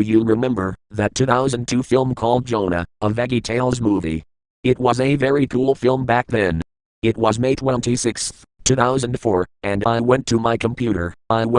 you remember that 2002 film called Jonah, a VeggieTales movie? It was a very cool film back then. It was May 26th, 2004, and I went to my computer,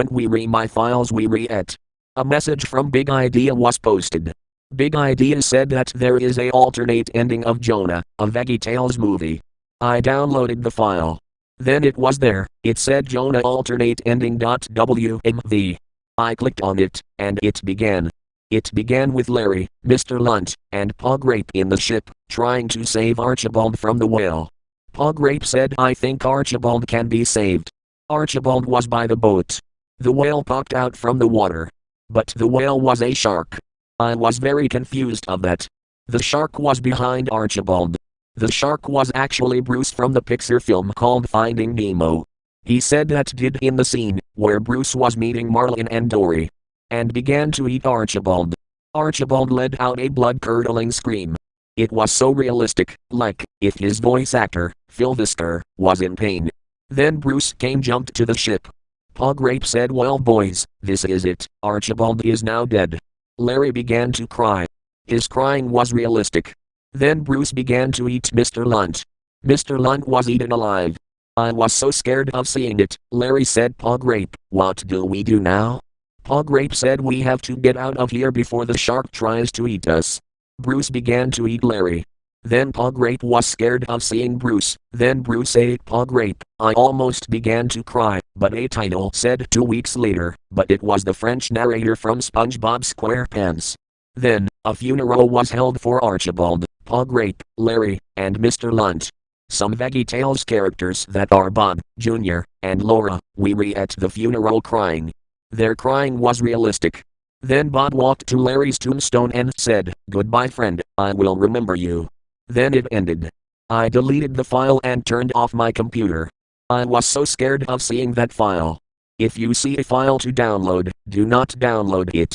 we re my files we re it. A message from Big Idea was posted. Big Idea said that there is a alternate ending of Jonah, a VeggieTales movie. I downloaded the file. Then it was there, it said Jonah alternate ending.wmv. I clicked on it, and it began. It began with Larry, Mr. Lunt, and Poggrape in the ship, trying to save Archibald from the whale. Poggrape said, "I think Archibald can be saved." Archibald was by the boat. The whale popped out from the water. But the whale was a shark. I was very confused of that. The shark was behind Archibald. The shark was actually Bruce from the Pixar film called Finding Nemo. He said that did in the scene where Bruce was meeting Marlin and Dory. And began to eat Archibald. Archibald let out a blood-curdling scream. It was so realistic, like if his voice actor, Phil Vischer, was in pain. Then Bruce jumped to the ship. Poggrape said, "Well boys, this is it, Archibald is now dead." Larry began to cry. His crying was realistic. Then Bruce began to eat Mr. Lunt. Mr. Lunt was eaten alive. I was so scared of seeing it. Larry said, "Poggrape, what do we do now?" Poggrape said, "We have to get out of here before the shark tries to eat us." Bruce began to eat Larry. Then Poggrape was scared of seeing Bruce. Then Bruce ate Poggrape. I almost began to cry, but a title said 2 weeks later, but it was the French narrator from SpongeBob SquarePants. Then, a funeral was held for Archibald, Poggrape, Larry, and Mr. Lunt. Some VeggieTales characters that are Bob, Jr., and Laura, we re at the funeral crying. Their crying was realistic. Then Bob walked to Larry's tombstone and said, "Goodbye friend, I will remember you." Then it ended. I deleted the file and turned off my computer. I was so scared of seeing that file. If you see a file to download, do not download it.